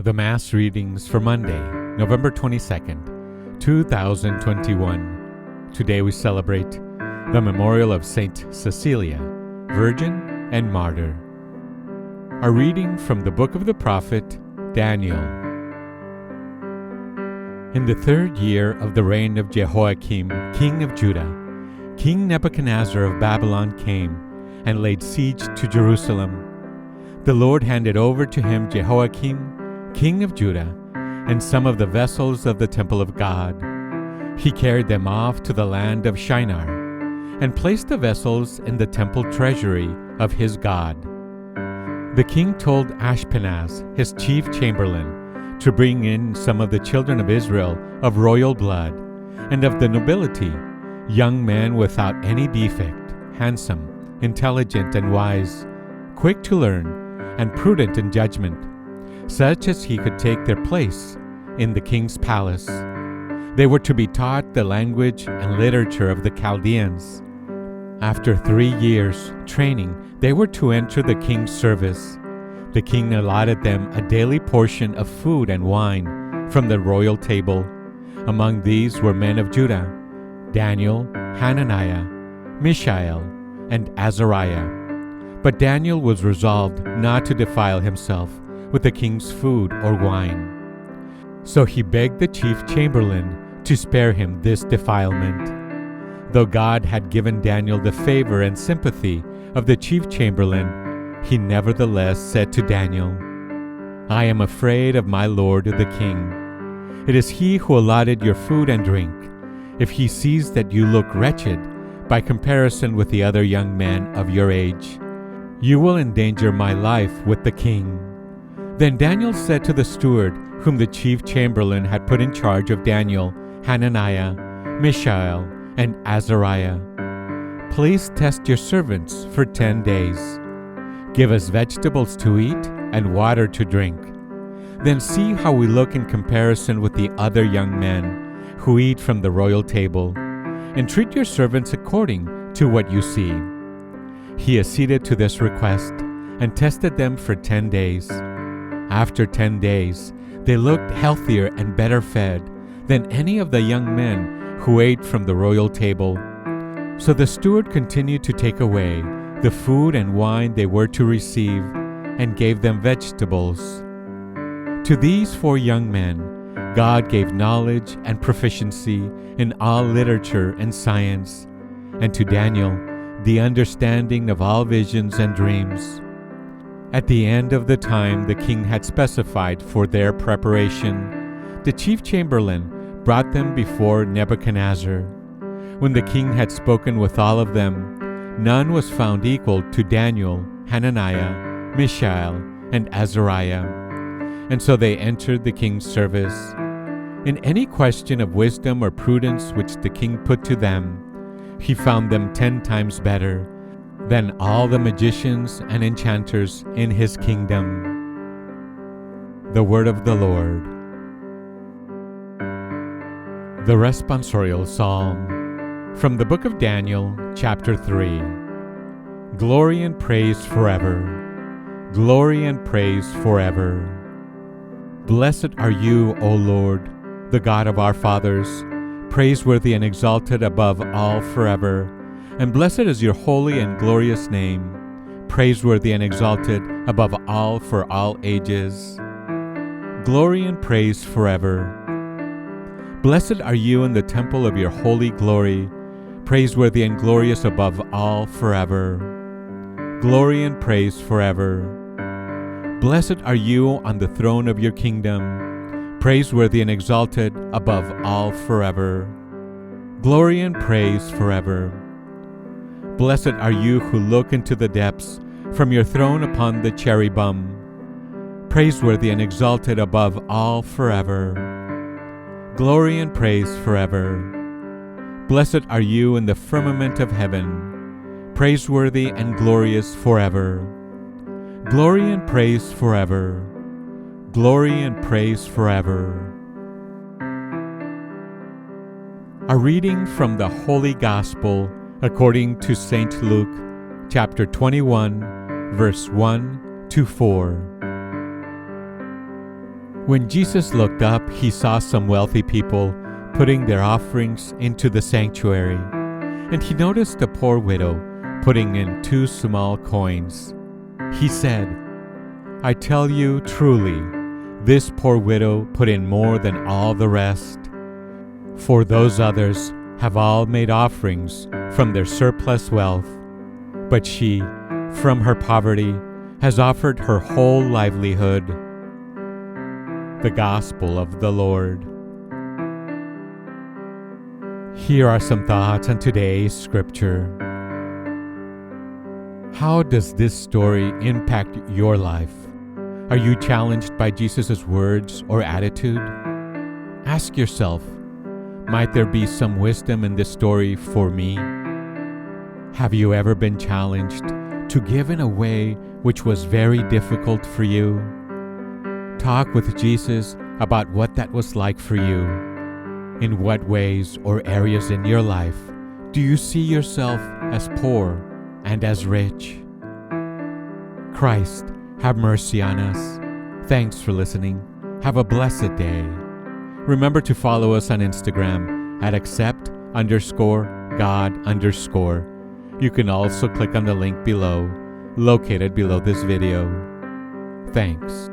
The Mass readings for Monday, November 22nd, 2021. Today we celebrate the memorial of Saint Cecilia, Virgin and Martyr. A reading from the book of the prophet Daniel. In the 3rd year of the reign of Jehoiakim, king of Judah, King Nebuchadnezzar of Babylon came and laid siege to Jerusalem. The Lord handed over to him Jehoiakim, king of Judah, and some of the vessels of the temple of God. He carried them off to the land of Shinar, and placed the vessels in the temple treasury of his God. The king told Ashpenaz, his chief chamberlain, to bring in some of the children of Israel of royal blood, and of the nobility, young men without any defect, handsome, intelligent, and wise, quick to learn, and prudent in judgment, such as he could take their place in the king's palace. They were to be taught the language and literature of the Chaldeans. After 3 years' training, they were to enter the king's service. The king allotted them a daily portion of food and wine from the royal table. Among these were men of Judah: Daniel, Hananiah, Mishael, and Azariah. But Daniel was resolved not to defile himself with the king's food or wine. So he begged the chief chamberlain to spare him this defilement. Though God had given Daniel the favor and sympathy of the chief chamberlain, he nevertheless said to Daniel, "I am afraid of my lord the king. It is he who allotted your food and drink. If he sees that you look wretched by comparison with the other young men of your age, you will endanger my life with the king." Then Daniel said to the steward, whom the chief chamberlain had put in charge of Daniel, Hananiah, Mishael, and Azariah, "Please test your servants for 10 days. Give us vegetables to eat and water to drink. Then see how we look in comparison with the other young men who eat from the royal table, and treat your servants according to what you see." He acceded to this request and tested them for 10 days. After 10 days, they looked healthier and better fed than any of the young men who ate from the royal table. So the steward continued to take away the food and wine they were to receive, and gave them vegetables. To these 4 young men, God gave knowledge and proficiency in all literature and science, and to Daniel, the understanding of all visions and dreams. At the end of the time the king had specified for their preparation, the chief chamberlain brought them before Nebuchadnezzar. When the king had spoken with all of them, none was found equal to Daniel, Hananiah, Mishael, and Azariah. And so they entered the king's service. In any question of wisdom or prudence which the king put to them, he found them 10 times better than all the magicians and enchanters in his kingdom. The word of the Lord. The responsorial psalm from the book of Daniel, chapter 3. Glory and praise forever. Glory and praise forever. Blessed are you, O Lord, the God of our fathers, praiseworthy and exalted above all forever. And blessed is your holy and glorious name, praiseworthy and exalted above all for all ages. Glory and praise forever. Blessed are you in the temple of your holy glory, praiseworthy and glorious above all forever. Glory and praise forever. Blessed are you on the throne of your kingdom, praiseworthy and exalted above all forever. Glory and praise forever. Blessed are you who look into the depths from your throne upon the cherubim, praiseworthy and exalted above all forever. Glory and praise forever. Blessed are you in the firmament of heaven, praiseworthy and glorious forever. Glory and praise forever. Glory and praise forever. A reading from the Holy Gospel according to St. Luke, chapter 21, verse 1 to 4. When Jesus looked up, he saw some wealthy people putting their offerings into the sanctuary, and he noticed a poor widow putting in 2 small coins. He said, "I tell you truly, this poor widow put in more than all the rest. For those others have all made offerings from their surplus wealth, but she, from her poverty, has offered her whole livelihood." The Gospel of the Lord. Here are some thoughts on today's scripture. How does this story impact your life? Are you challenged by Jesus' words or attitude? Ask yourself, might there be some wisdom in this story for me? Have you ever been challenged to give in a way which was very difficult for you? Talk with Jesus about what that was like for you. In what ways or areas in your life do you see yourself as poor and as rich? Christ, have mercy on us. Thanks for listening. Have a blessed day. Remember to follow us on Instagram at accept_God_. You can also click on the link below, located below this video. Thanks.